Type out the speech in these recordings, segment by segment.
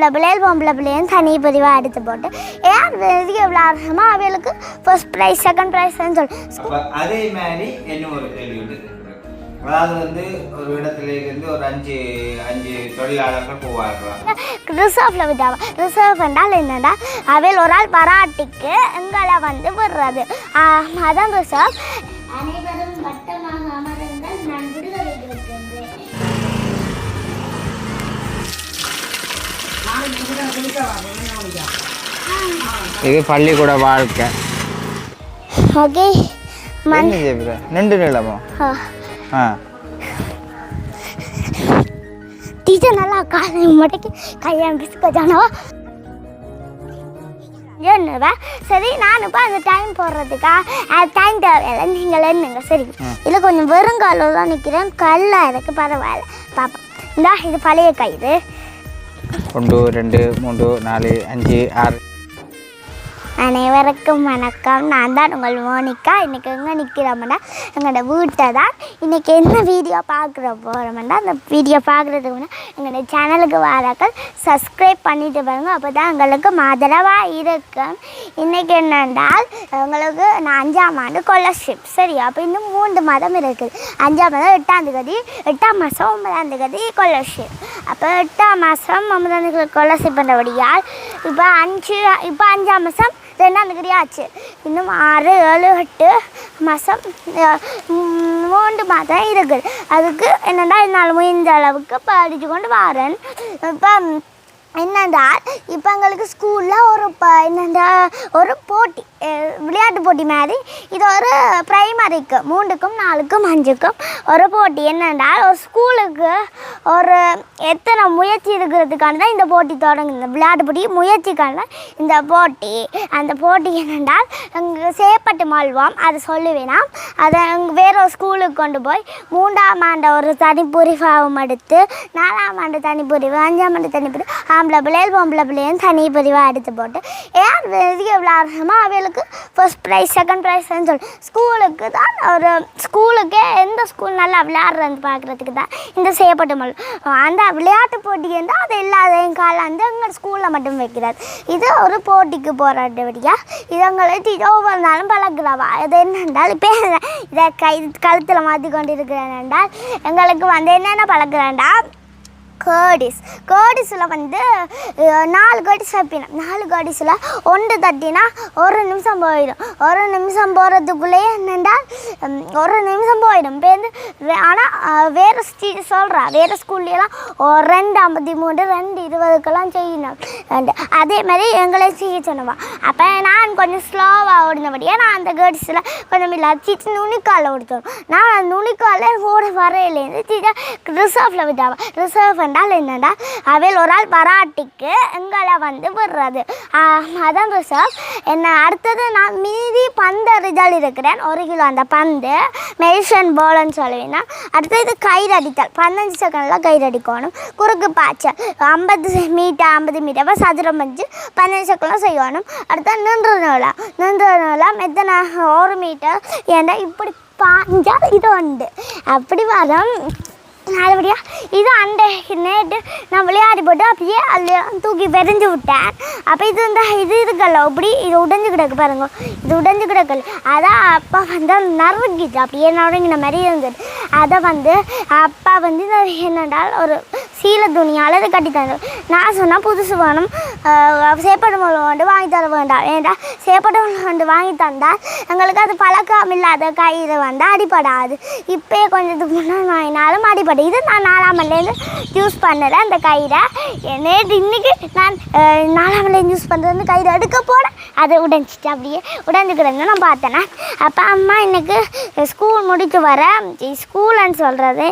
ஆம்பளை பிள்ளைகள் பொம்பளை பிள்ளையும் தனி பிரிவாக எடுத்து போட்டு யார் வெளியே விளையாடுறோமோ அவளுக்கு ஃபர்ஸ்ட் ப்ரைஸ் செகண்ட் ப்ரைஸ்ன்னு சொல்லி அதே மாதிரி என்ன ஒரு கேள்வி இருக்குது. அதாவது வந்து ஒரு இடத்துல இருந்து ஒரு அஞ்சு தொழிலாளர்கள் போவார்களாம். ரிசர்வ்ல விட்டாவா. ரிசர்வ் என்றால் என்னன்னா அவள் ஒரு ஆள் பராட்டிக்கு எங்களை வந்து விடுறது, அதான் ரிசர்வ். அனைவரும் வட்டமாக அமருங்கள், நான் விடுதலை கொடுக்கின்றேன். இது பள்ளிக்கூட வாழ்க்கை. ஓகே நின்று நிலமோ டீச்சர் நல்லா காலை மட்டைக்கு கையான் பிஸ்க ஜானவா என்னவா. சரி நான் இப்போ அந்த டைம் போடுறதுக்கா டைம் தேவையில்லை, நீங்கள் என்னங்க சரி. இல்லை கொஞ்சம் வெறுங்காலில் தான் நிற்கிறேன், கல்லாக எனக்கு பரவாயில்ல பாப்பா. இந்தா இது பழைய கயிறு. 1 2 3 4 5 6. அனைவருக்கும் வணக்கம். நான் தான் உங்கள் மோனிகா. இன்றைக்கி எங்கே நிற்கிறோம்னா எங்களோட வீட்டை தான். இன்றைக்கி என்ன வீடியோ பார்க்குற போகிறோம்னா அந்த வீடியோ பார்க்குறதுக்கு முன்னாடி எங்களோட சேனலுக்கு வாராக்கள் சப்ஸ்கிரைப் பண்ணிட்டு பாருங்க, அப்போ தான் எங்களுக்கு ஆதரவாக இருக்கும். இன்றைக்கி என்னென்றால் எங்களுக்கு நான் 5ஆம் ஆண்டு ஸ்காலர்ஷிப். சரி, அப்போ இன்னும் 3 மாதம் இருக்குது. 5ஆம் மாதம் 8ஆம் தேதி, 8ஆம் மாதம் 9ஆம் தேதி ஸ்காலர்ஷிப். அப்போ 8ஆம் மாதம் 9ஆம் தேதி ஸ்காலர்ஷிப் பண்ணுறபடியால் இப்போ 5ஆம் மாதம் 2ஆம் தேதி ஆச்சு. இன்னும் 6 7 8 மாதம் 3 மாதம் இருக்குது. அதுக்கு என்னென்னா என்னால் முடிந்த அளவுக்கு படித்து கொண்டு வரேன். இப்போ என்னென்றால் இப்போ எங்களுக்கு ஸ்கூலில் ஒரு போட்டி, விளையாட்டு போட்டி மாதிரி. இது ஒரு ப்ரைமரிக்கு 3க்கும் 4க்கும் 5க்கும் ஒரு போட்டி. என்னென்றால் ஒரு ஸ்கூலுக்கு ஒரு எத்தனை முயற்சி இருக்கிறதுக்கான தான் இந்த போட்டி தொடங்குது. இந்த விளையாட்டு போட்டி முயற்சிக்கான இந்த போட்டி. அந்த போட்டி என்னென்றால் அங்கே சேப்பட்டு மால்வாம், அதை சொல்லுவேனா. அதை வேற ஒரு ஸ்கூலுக்கு கொண்டு போய் 3ஆம் ஆண்டு ஒரு தனிப்பிரிவாகவும் எடுத்து 4ஆம் ஆண்டு தனிப்பிரிவு, 5ஆம் ஆண்டு தனிப்பிரிவு, ஆம்பளை பிள்ளைகள் பொம்பளை பிள்ளையும் தனி பிரிவாக எடுத்து போட்டு யார் வெளியே விளையாடுறோமோ அவளுக்கு ஃபர்ஸ்ட் ப்ரைஸ் செகண்ட் ப்ரைஸ்ன்னு சொல்லி ஸ்கூலுக்கு தான். ஒரு ஸ்கூலுக்கே எந்த ஸ்கூல் நல்லா விளையாடுறது பார்க்குறதுக்கு தான் இந்த செய்யப்பட்ட மல். அந்த விளையாட்டு போட்டி இருந்தால் அது இல்லாதையும் காலாந்து எங்கள் ஸ்கூலில் மட்டும் வைக்கிறார். இது ஒரு போட்டிக்கு போராட்டபடியா இது எங்களுக்கு ஒவ்வொரு நாளும் பழகுறவா. இது என்னென்றால் இப்போ இதை கழுத்தில் மாற்றி கொண்டு இருக்கிறேன் என்றால் எங்களுக்கு வந்து என்னென்ன பழகுறேன்டா கேர்டிஸில் வந்து 4 கேர்டிஸ் வைப்பினேன். 4 கேர்டிஸில் 1 தட்டினா 1 நிமிஷம் போயிடும். 1 நிமிஷம் போகிறதுக்குள்ளேயே என்னென்றால் 1 நிமிஷம் போயிடும். இப்போ ஆனால் வேறு சொல்கிறா வேறு ஸ்கூல்லையெல்லாம் 2:53 2:20க்கெல்லாம் செய்யணும். அதே மாதிரி எங்களே செய்ய சொன்னவா. அப்போ நான் கொஞ்சம் ஸ்லோவாக ஓடினபடியே நான் அந்த கேர்டிஸில் கொஞ்சம் இல்லை நுனிக்காலில் ஓடித்தோம். நான் அந்த நுனிக்காலில் ஓட வரையிலேருந்து ரிசர்வில் விட்டாவா. ரிசர்வ் என்னடா அவள் ஒரு ஆள் பராட்டிக்கு எங்களை வந்து விடுறது, அதான் ரிசர்வ். என்ன அடுத்தது நான் மீதி பந்து ரிஜல் இருக்கிறேன் 1 கிலோ அந்த பந்து மெடிஷன் போலன்னு சொல்லுவேன்னா. அடுத்தது கயிறு அடித்தல் 15 செகண்டில் கயிறு அடிக்கணும். குறுக்கு பாய்ச்சல் 50 மீட்டர் சதுரம் வச்சு 15 செகண்டில் செய்யணும். அடுத்தது நின்று நூலாம் எத்தனை 1 மீட்டர் ஏன்னா இப்படி பாஞ்சால் இது உண்டு அப்படி வரும். நல்லபடியா இது அந்த நேற்று நான் விளையாடி போட்டு அப்படியே அதில் தூக்கி வெறிஞ்சு விட்டேன். அப்போ இது இருக்கல இப்படி இது உடைஞ்சு கிடக்கு பாருங்க, இது உடைஞ்சு கிடக்கல. அதான் அப்பா வந்து நறுக்கிச்சு அப்படியே நறுங்கின மாதிரி இருந்தது. அதை வந்து அப்பா வந்து என்னென்றால் ஒரு சீலை துணியால் அதை கட்டி தந்தோம். நான் சொன்னால் புதுசு வேணும், சேப்பட்டு மூலம் வந்து வாங்கி தர வேண்டாம். ஏன்டா சேப்பட்டு மூலம் வந்து வாங்கி தந்தால் எங்களுக்கு அது பழக்கம் இல்லாத கயிறு வந்து அடிப்படாது. இப்போ கொஞ்சத்துக்கு முன்னாடி வாங்கினாலும் அடிப்படும். இது நான் 4ஆம் ஆண்டுலேருந்து யூஸ் பண்ணுறேன் அந்த கயிறை. நேற்று இன்றைக்கி நான் 4ஆம் ஆண்டுலேருந்து யூஸ் பண்ணுறது கயிறு எடுக்க போட அதை உடைஞ்சிட்டு அப்படியே உடைஞ்சிக்கிறேன்னு நான் பார்த்தேன்னா. அப்போ அம்மா இன்னைக்கு ஸ்கூல் முடித்து வர ஸ்கூல்னு சொல்கிறது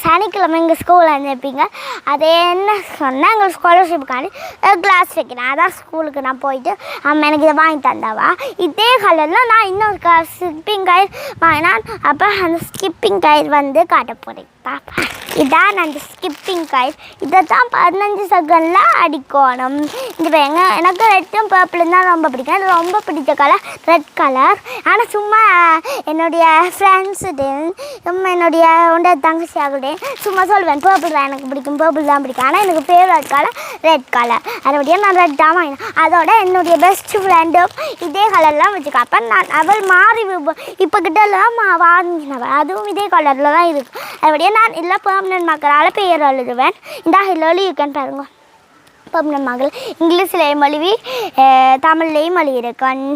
சனிக்கிழமை எங்கள் ஸ்கூலில் இருந்துப்பீங்க. அது என்ன சொன்னால் எங்களுக்கு ஸ்காலர்ஷிப்புக்காண்டி கிளாஸ் வைக்கிறேன். அதான் ஸ்கூலுக்கு நான் போயிட்டு அம்மா எனக்கு இதை வாங்கி தந்தாவா. இதே கலரில் நான் இன்னொரு ஸ்கிப்பிங் கயிறு வாங்கினான். அப்போ அந்த ஸ்கிப்பிங் கயிறு வந்து காட்ட போகிறேன். பாப்பா இதான் அந்த ஸ்கிப்பிங் காய் இதை தான் 15 செகண்டில் அடிக்கணும். இது எனக்கு ரெட்டும் பர்பிளும் தான் ரொம்ப பிடிக்கும். அது ரொம்ப பிடிச்ச கலர் ரெட் கலர். ஆனால் சும்மா என்னுடைய ஃப்ரெண்ட்ஸுடையும் என்னுடைய உண்ட தங்கச்சியாகட்டையும் சும்மா சொல்வேன் பர்பிள் தான் எனக்கு பிடிக்கும், பர்பிள் தான் பிடிக்கும். ஆனால் எனக்கு ஃபேவரட் கலர் ரெட் கலர். அதுபடியாக நான் ரெட் தான் வாங்கினேன். அதோட என்னுடைய பெஸ்ட் ஃப்ரெண்டும் இதே கலர்லாம் வச்சுக்கோ. அப்போ நான் அவள் மாறி இப்போ கிட்டலாம் வாங்கினவள் அதுவும் இதே கலரில் தான் இருக்குது. அதுபடியாக நான் இல்லை பெர்மனன்ட் மக்களால் பேர் எழுதுவேன். இந்த எழுதியிருக்கேன் பாருங்க. பெர்மனன்ட் மக்கள் இங்கிலீஷ்லேயும் எழுவி தமிழ்லேயும் எழுதியிருக்கேன்.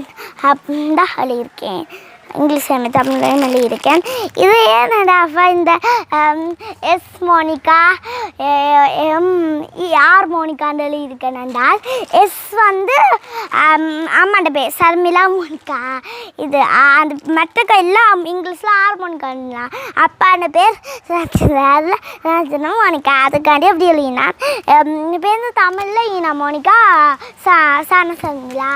அப்படின் எழுதியிருக்கேன். இங்கிலீஷ்லேயும் தமிழ்லேயும் எழுதியிருக்கேன். இது ஏன்னடாப்பா இந்த எஸ் மோனிகா ஆர் மோனிகான்னு எழுதியிருக்கேன் என்றால் எஸ் வந்து அம்மாண்ட பேர் சர்மிளா மோனிகா. இது அந்த மற்ற எல்லாம் இங்கிலீஷில் ஆர் மோனிகான்னா அப்பாண்ட பேர் ரச்சனா மோனிகா. அதுக்காண்டி அப்படி எழுதினான். பேர் வந்து தமிழில் ஈனா மோனிகா சர்மிளா.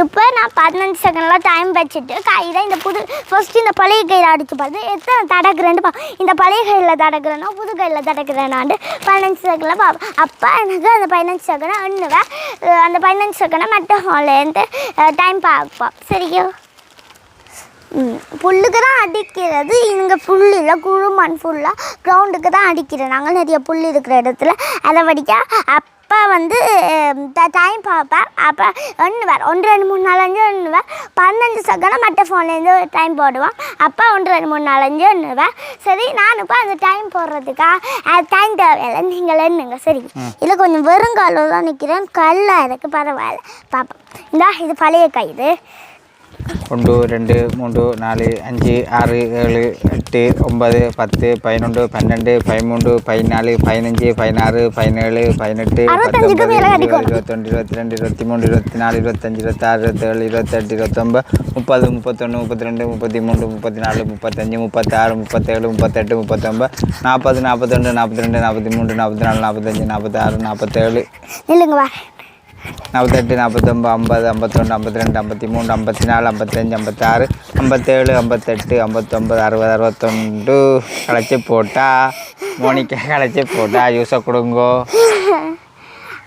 இப்போ நான் 15 செகண்டில் டைம் வச்சுட்டு கையில் இந்த ஃபஸ்ட்டு இந்த பழைய கையில் அடித்து பார்த்து எத்தனை தடக்குறேன்னு இந்த பழைய கையில் தடக்குறேனோ புது கையில் தடக்குறேனாண்டு 15 செகண்டில் பார்ப்பேன். அப்போ எனக்கு அந்த 15 செகண்டை எண்ணுவேன். அந்த 15 செகண்டை மற்ற ஹாலேருந்து டைம் பார்ப்போம். சரியா? புல்லுக்கு தான் அடிக்கிறது. இங்கே புல் இல்லை, குழுமண் ஃபுல்லாக கிரவுண்டுக்கு தான் அடிக்கிறேன். நாங்கள் நிறைய புல் இருக்கிற இடத்துல அதை வடிக்க அப்போ வந்து டைம் பார்ப்பேன். அப்போ எண்ணுவேன் 1 2 3 4 5 எண்ணுவேன். 15 செகண்ட் மற்ற ஃபோன்லேருந்து டைம் போடுவேன். அப்போ 1 2 3 4 5 எண்ணுவேன். சரி, நான் இப்போ அந்த டைம் போடுறதுக்காக டைம் தேவையில்லை, நீங்கள் எண்ணுங்க. சரி, இதில் கொஞ்சம் வெறுங்காலில் தான் நிற்கிறேன். கல்லாக இருக்குது, பரவாயில்ல பார்ப்போம். இது பழைய கயிறு. 1 2 3 4 5 6 7 8 9 10 11 12 13 14 15 16 17 18 19 20 21 22 23 24 25 26 27 28 29 30 31 32 33 34 35 36 37 38 39 40 41 42 43 44 45 46 47 இல்லைங்க வா 48 49 50 51 52 53 54 55 56 57 58 59 60 61 களைச்சி போட்டா மோனிகா களைச்சி போட்டா ஜூஸை கொடுங்கோ.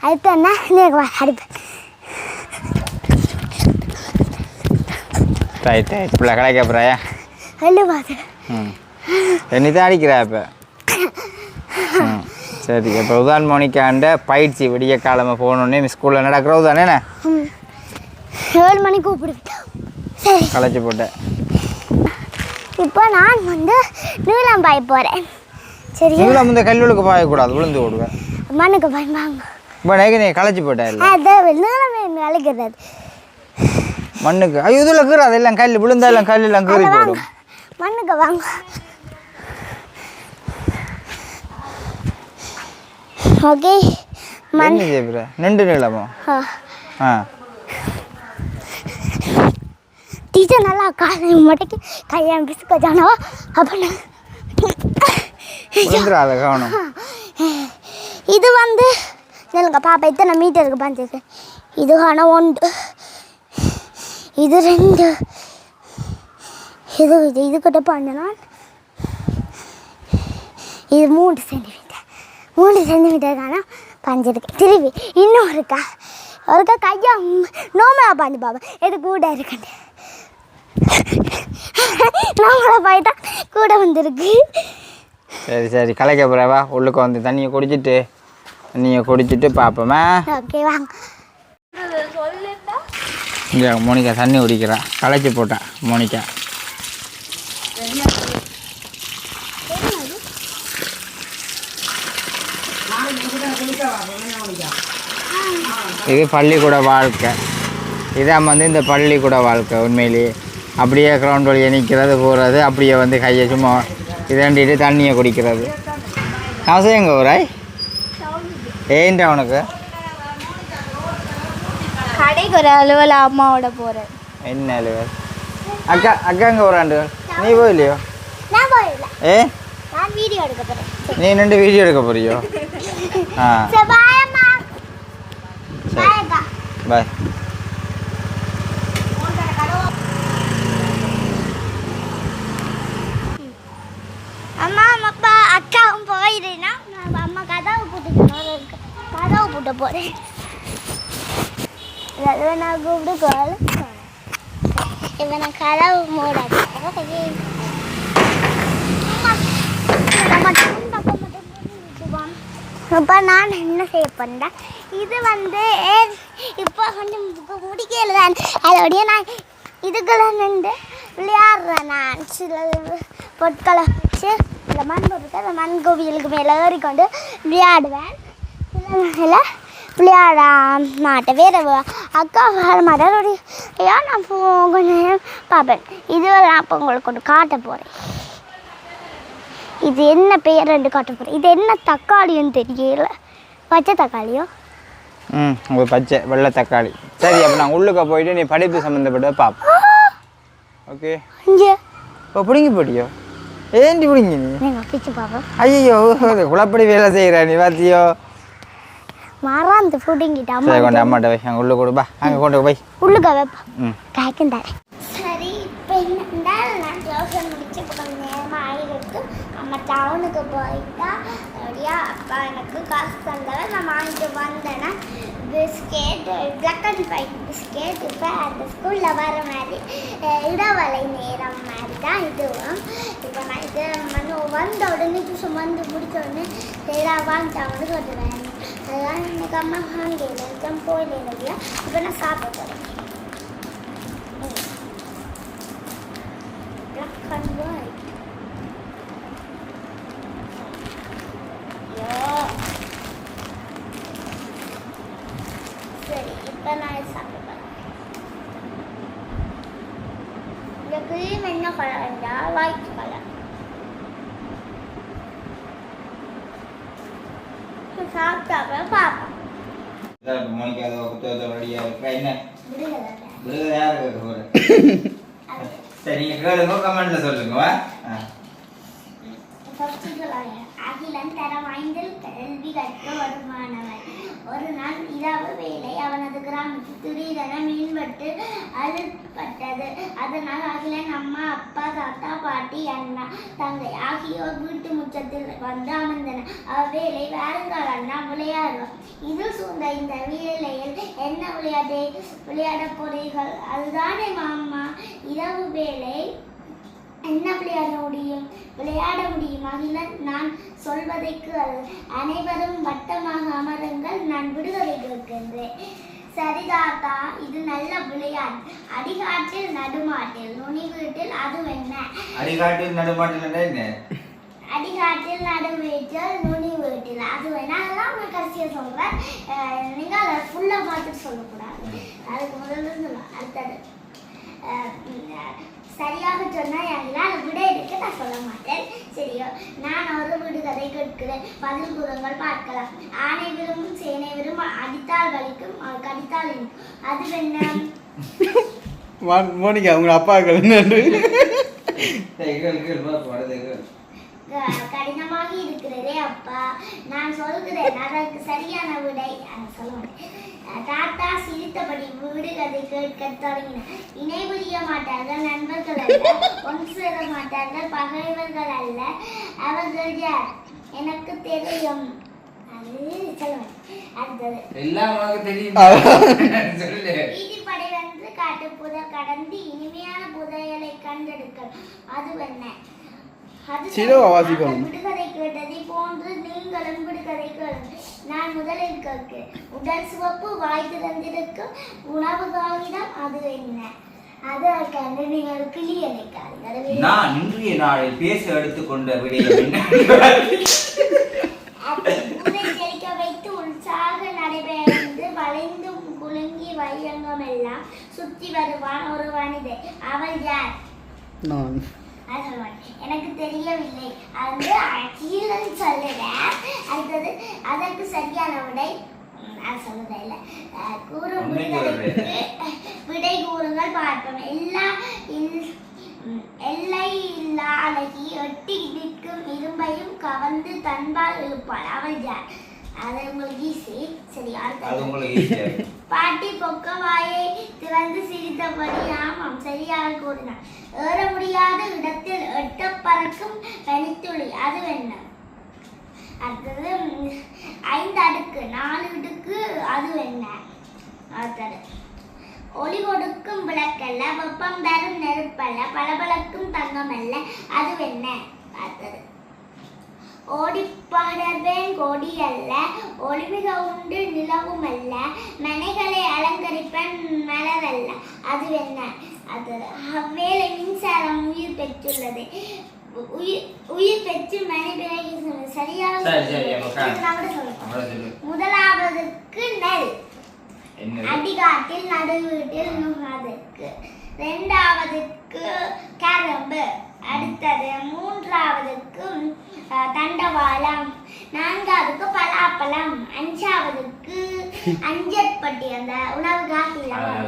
அடுத்து என்ன அடிப்பேன். ரைட் இப்படி கலைக்க போகிறாயா? என்னதான் அடிக்கிறா இப்போ? சரி, இப்போ உதான் மோனிகாண்ட பயிற்சி விடிய காலமாக போகணுன்னே ஸ்கூலில் நடக்கிறவு தானே? 7 மணிக்கு கூப்பிடுவேன். களைச்சி போட்டேன். இப்போ நான் வந்து நீளம் பாய போகிறேன். சரி, நீளம் இந்த கல்லூருக்கு பாயக்கூடாது, விழுந்து ஓடுவேன். மண்ணுக்கு பாய்ப்பாங்க. இப்போ நேக்கு நீ களைச்சி போட்டேன் இல்லை? அது நீளமே அழைக்கிறது மண்ணுக்கு. ஐயோ, இதில் கீறாது, எல்லாம் கல் விழுந்தா எல்லாம் கல்லெல்லாம் கீறி போடும். மண்ணுக்கு வாங்க. ஓகே, மண்ணு ஜெபிர நெண்டு நீளமோ? டீச்சர் நல்லா காலை மட்டைக்கு கையான் பிசுக்க ஜானவா அப்படின்னு கவனம். இது வந்து இல்லைங்க பாப்பா, இத்தனை மீட்டருக்கு பார்த்துருக்கு. இது ஆனால் 1 இது 2 இது கிட்ட பண்ணனா இது 3 சென்டிமீட்டர் ஆனால் பஞ்சிருக்கு. திரும்பி இன்னும் ஒருக்கா கையா நோமலாக பாஞ்சு பாப்பா எது கூட இருக்குன்னு நோமலாக பாய்ட்டா கூட வந்துருக்கு. சரி கலைக்க போகிறவா உள்ளுக்கு வந்து தண்ணியை குடிச்சிட்டு பார்ப்போமா? ஓகே வாங்க. இங்கே மோனிகா தண்ணி குடிக்கிறா, களைச்சி போட்டா மோனிகா. இது பள்ளிக்கூட வாழ்க்கை. இதான் வந்து இந்த பள்ளிக்கூட வாழ்க்கை. உண்மையிலேயே அப்படியே கிரவுண்ட் வழியை நிற்கிறது போகிறது, அப்படியே வந்து கையை சும்மா இதண்டிட்டு தண்ணியை குடிக்கிறது. அவசியம் எங்கே ஊராய்? ஏன்டா உனக்கு கடைக்கு ஒரு அலுவல் அம்மாவோட போகிறேன். என்ன அலுவல்? அக்கா எங்கே ஊராண்டு? நீ போயிலையோ? ஏ நான் வீடியோ எடுக்க போகிறேன். நீ நின்று வீடியோ எடுக்க போறியோ? பாய். அம்மா அப்பா கூட்ட போகிறேன். இவனை கூப்பிட்டு கோல் இவனை கதவு மூடாது. இப்போ நான் என்ன செய்ய போறேன், இது வந்து இப்போ கொஞ்சம் முடிக்கல தான், அதோடைய நான் இதுக்குள்ள நின்று விளையாடுறேன். நான் சில பொருட்களை வச்சு இந்த மண் பொருட்கள் அந்த மண் கோவிலுக்கு மேலே ஏறிக்கொண்டு விளையாடுவேன். சில மேலே விளையாட மாட்டேன். வேறு அக்கா வர மாட்டேன். நான் கொஞ்சம் நேரம் பார்ப்பேன். இதுவெல்லாம் அப்போ உங்களுக்கு கொண்டு காட்ட போகிறேன். இது என்ன பெயர் ரெண்டு காட்ட போகிறேன். இது என்ன தக்காளின்னு தெரியல. பச்சை தக்காளியோ? ஒரு பச்சை வெள்ளை தக்காளி. சரி, அப்போ நான் உள்ளுக்க போயிட்டு நீ படிப்பு சம்மந்தப்பட்ட பார்ப்போம். ஓகே, இங்கே இப்போ பிடிங்கி போட்டியோ? ஏன்டி பிடிங்கி நீ? நீங்கள் பிச்சு பார்ப்போம். ஐயோ, குழப்படி வேலை செய்கிற நீ பார்த்தியோ? மறந்து பிடிங்கிட்டு அம்மா கொண்டு அம்மாட்ட வை. அங்கே உள்ளே கொடு பா, அங்கே கொண்டு போய் உள்ளுக்க வைப்பா. காய்க்கும் தரேன். சரி, இப்போ என்னண்டா நான் டியூஷன் முடிச்சு இப்போ கொஞ்சம் நேரமாக ஆகிருக்கு. நம்ம டவுனுக்கு போயிட்டா அப்படியா அப்பா எனக்கு காசு தந்தவன் நான் வாங்கிட்டு வந்தேன்னா biscuit, black and white biscuit. இப்போ அந்த ஸ்கூலில் வர மாதிரி இடவலை நேரம் மாதிரி தான் இதுவும். இப்போ நான் இது வந்த உடனே டியூஷன் வந்து முடிச்ச உடனே சரிடா வாங்கிட்டாங்கன்னு சொல்லுவேன். அதெல்லாம் எனக்கு அம்மா வாங்கல இருக்கேன் போயில இல்லையா. இப்போ நான் சாப்பிட போகிறேன். Black and white. சரி, இப்போ நான் சாப்பிட போகிறேன். இந்த க்ரீம் என்ன கலர் இருந்தால் ஒயிட் கலர். சாப்பிட்டாப்ப பார்ப்போம். சரி, நீங்கள் கேளுங்க, கமெண்ட்ல சொல்லுங்க. அகிலன் தரம் 5 கல்வி கற்க வருமானவன். ஒரு நாள் இரவு வேளை அவனது கிராமத்தில் திடீரென மீன்பட்டு அழுப்பட்டது. அதனால் அகிலன் அம்மா, அப்பா, தாத்தா, பாட்டி, அண்ணா, தங்கை ஆகியோர் வீட்டு முற்றத்தில் வந்து அமர்ந்தனர். அவ்வேளை வாருங்கள் அண்ணா விளையாடுவோம். இது சூழ்ந்த இந்த வேளையில் என்ன விளையாட்டை விளையாடப் போறீர்கள்? அதுதானே மாமா. இரவு வேளை என்ன விளையாட முடியும் அகிலன், நான் சொல்வதை கேள். அனைவரும் வட்டமாக அமருங்கள், நான் விடுதலை கேட்கின்றேன். சரி தாத்தா, இது நல்ல விளையாட்டு. அடிகாட்டில் நடுமாட்டில் நுனி வீட்டில் அது என்ன? அடிகாட்டில் நடுமாட்டில் என்ன? அடிகாட்டில் நடுவீட்டில் நுனி வீட்டில் அது என்ன? அதெல்லாம் உங்களுக்கு கடைசியாக சொல்கிறேன். நீங்கள் அதை ஃபுல்லாக பார்த்துட்டு சொல்லக்கூடாது. அதுக்கு முதல்ல சொல்லலாம். அடுத்தது சரியாக சொன்னால் எங்களால் விட இருக்கு, நான் சொல்ல மாட்டேன். சரியோ? நான் ஒரு விடுகதை கேட்கிறேன், பதில் கூறுங்கள் பார்க்கலாம். ஆனை விரும்பும் சேனை விரும்பும், அடித்தால் வலிக்கும் கடித்தால் இனிக்கும். அது என்ன? மோனிகா, உங்க அப்பா கடினமாக இருக்கிறதே அப்பா. நான் சொல்கிறேன், அதற்கு சரியான விடை சொல்ல மாட்டேன். தாத்தா சிரித்தபடி விடுகதை கேட்க தொடங்கினார். இணை புரிய மாட்டார்கள், நண்பர்கள் அல்ல, ஒன்று சேர மாட்டார்கள், பகைவர்கள் அல்ல. அவர்கள் யார்? எனக்கு தெரியும். வீதிப்படை வந்து காட்டு புதர் கடந்து இனிமையான புதையலை கண்டெடுக்க. அது என்ன? விடுகதை கேட்டதை போன்று நீங்களும் விடுகதை கேளுங்க. நான் முதலில் கேட்க. உடல் சிவப்பு, வாய் திறந்திருக்கும் உணவு காகிதம். அது என்ன? அதற்காக நீங்கள் கிளியலைக்காரீங்க. நான் இன்றைய நாளில் பேச எடுத்துக்கொண்ட விடயம் செழிக்க வைத்து உற்சாக நடைபெயர்ந்து வளைந்து குலுங்கி வைரங்கம் எல்லாம் சுற்றி வருவான் ஒரு வனிதை. அவள் யார்? எனக்கு தெரியவில்லை. அது அகிலன் சொல்லுறேன். அடுத்தது அதற்கு சரியான விடை நான் சொல்லுறத இல்லை. கூறும் விடை கூறுங்கள் பார்ப்போம். எல்லை இல்லா அழகி எட்டி நிற்கும் இரும்பையும் கவர்ந்து தன்பால் இழுப்பாள். அவள் யார்? அது உங்களுக்கு ஈஸி. சரி, அடுத்தது பாட்டி பொக்க வாயை திறந்து சிரித்தபடி ஆமாம் சரியாக கூறினார். ஏற முடியாத இடத்தில் எட்ட பறக்கும் பனித்துளி. அது என்ன? அடுத்தது 5 அடுக்கு 4 அடுக்கு அது என்ன? அடுத்தது ஒளி கொடுக்கும் விளக்கல்ல, வெப்பம் தரும் நெருப்பல்ல, பளபளக்கும் தங்கமல்ல, அது என்ன? அடுத்தது ஓடி பாடவேன் கொடி அல்ல, ஒளிமிக உண்டு நிலவும் அல்ல, மனைகளை அலங்கரிப்பேன் மலரல்ல, அது என்ன? அடுத்தது அவ்வேளை மின்சாரம் உயிர் பெற்றுள்ளது, உயிர் பெற்று மனை பிறகு சரியாக முதலாவதுக்கு நெல், அடிகாட்டில் நடுவீட்டில் நுகாதுக்கு, 2வதுக்கு கரும்பு, அடுத்தது 3வதுக்கு தண்டவாளம், 4வதுக்கு பலாப்பழம், 5வதுக்கு அஞ்சற்பட்டி அந்த உணவு காட்டிலாம்,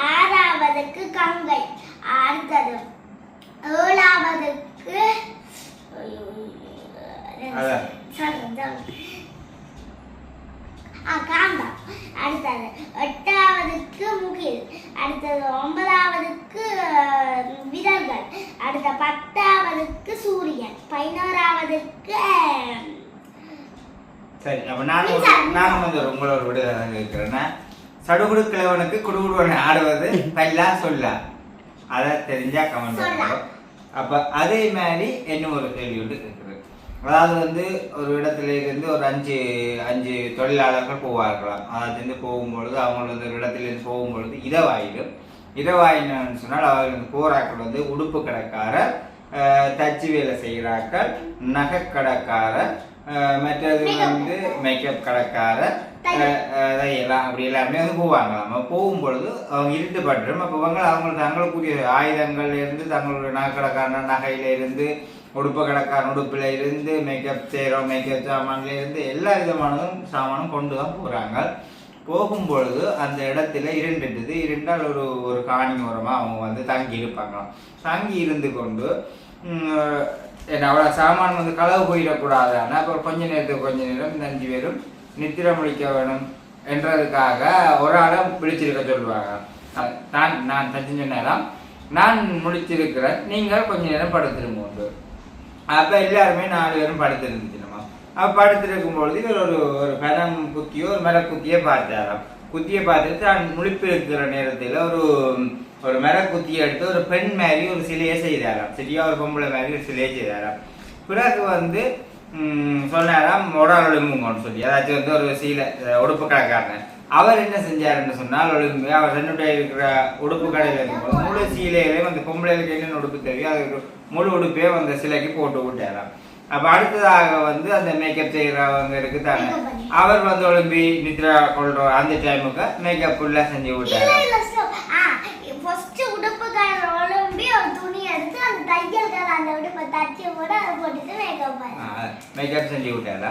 6வதுக்கு கங்கை, அடுத்தது 7வதுக்கு காந்தம், அடுத்தது 8வதுக்கு முகில், அடுத்தது 9வதுக்கு விரல்கள், அடுத்த 10வதுக்கு சூரியன், 11வதுக்கு சரி. அப்ப நான் வந்து உங்களோட விடுதலை இருக்கிறேன்னா, சடுகுடு கிழவனுக்கு குடுகுடுவனை ஆடுவது பல்லா சொல்லா, அதை தெரிஞ்சா கமெண்ட் பண்ணுங்க. அப்ப அதே மாதிரி என்ன ஒரு கேள்வி ஒன்று இருக்குது. அதாவது வந்து ஒரு இடத்துல இருந்து ஒரு அஞ்சு தொழிலாளர்கள் போவார்களாம். அதாவது போகும்பொழுது அவங்க வந்து ஒரு இடத்துல இருந்து போகும்பொழுது இரவாயின்னு சொன்னால் அவர்கள் போராக்கள் வந்து உடுப்பு கடைக்காரர், தச்சு வேலை செய்கிறார்கள், நகை கடைக்காரர், மற்றது வந்து மேக்கப் கடைக்காரர், எல்லாம் அப்படி எல்லாருமே வந்து போவாங்களாம். போகும்பொழுது அவங்க இருட்டு பட்டுரும். அப்போ தங்களுக்குரிய ஆயுதங்கள்ல இருந்து, தங்களுடைய நகை கடைக்காரன் நகையில இருந்து, உடுப்பு கடைக்காரன் உடுப்புல இருந்து, மேக்கப் செய்கிறோம் மேக்கப் சாமான்ல இருந்து எல்லா விதமானதும் சாமானும் கொண்டு தான் போறாங்க. போகும்பொழுது அந்த இடத்துல இருண்டால் ஒரு காணி ஓரமாக அவங்க வந்து தங்கி இருப்பாங்களாம். தங்கி இருந்து கொண்டு அவ்வளோ சாமான் வந்து களவு போயிடக்கூடாது. ஆனால் அப்புறம் கொஞ்ச நேரம் இந்த 5 பேரும் நித்திர முடிக்க வேணும் என்றதுக்காக ஒரு ஆளை பிடிச்சிருக்க சொல்லுவாங்க. நான் தச்சு நேரம் நான் முடிச்சிருக்கிறேன், நீங்கள் கொஞ்ச நேரம் படுத்திருங்க. அப்போ எல்லாருமே 4 பேரும் படுத்திருந்துச்சுமா. அப்போ படுத்திருக்கும் பொழுது இவர் ஒரு பனம் குத்தியோ ஒரு மரக்குத்தியை பார்த்தாராம். குத்தியை பார்த்துட்டு நான் முழிப்பு இருக்கிற நேரத்தில் ஒரு மரக்குத்தியை எடுத்து ஒரு பெண் மாதிரி ஒரு சிலையை செய்தாராம். சரியா ஒரு பொம்பளை மாதிரி ஒரு சிலையை செய்தாராம். பிறகு வந்து சொன்னாராம் ஒரு ஒழுங்குங்கன்னு சொல்லி, அதாச்சும் வந்து ஒரு சீலை உடுப்பு கடைக்காரன் அவர் என்ன செஞ்சாருன்னு சொன்னால், ஒழுங்கு அவர் தன்னுடைய இருக்கிற உடுப்பு கடையில் இருக்கும்போது முழு சீலையிலையும் அந்த பொம்பளைகளுக்கு என்னென்ன உடுப்பு தெரியும் அது முழு உடுப்பே அந்த சிலைக்கு போட்டு விட்டாராம். அப்போ அடுத்ததாக வந்து அந்த மேக்கப் செய்கிறவங்க இருக்குதானே, அவர் வந்து ஒழும்பி நித்ரா கொள்ற அந்த டைமுக்கு மேக்கப் ஃபுல்லாக செஞ்சு விட்டாரு. மேக்கப் செஞ்சு விட்டாரா.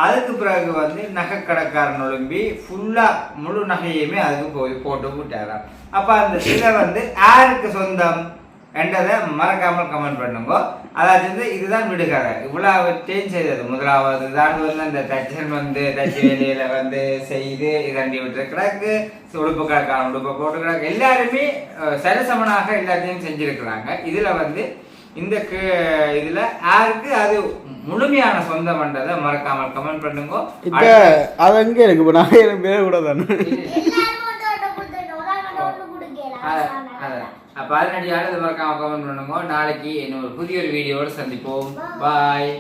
அதுக்கு பிறகு வந்து நகை கடைக்காரன் ஒழும்பி ஃபுல்லா முழு நகையுமே அதுக்கு போய் போட்டு விட்டாரா. அப்ப அந்த சிலை வந்து யாருக்கு சொந்தம் என்றதை மறக்காமல் கமெண்ட் பண்ணுங்க. அதாவது இதுதான் விடுகதை. இவ்வளவு சேஞ்ச் செய்தது முதலாவது தான் வந்து அந்த தச்சன் வந்து தச்சு வேலையில வந்து செய்து இதண்டி விட்டு கிடக்கு, உடுப்பு கடைக்காரன் உடுப்பை போட்டு கிடக்கு, எல்லாருமே சரிசமனாக எல்லாத்தையும் செஞ்சிருக்கிறாங்க. இதுல வந்து இந்த இதுல யாருக்கு அது முழுமையான சொந்தம்ன்றதை மறக்காமல் கமெண்ட் பண்ணுங்க. அது அங்கே இருக்கு. இப்போ நான் எனக்கு பேர் கூட தானே அப்போ அதனடியாக மறக்காம கமெண்ட் பண்ணுங்க. நாளைக்கு இன்னொரு புதிய ஒரு வீடியோட சந்திப்போம். பாய்.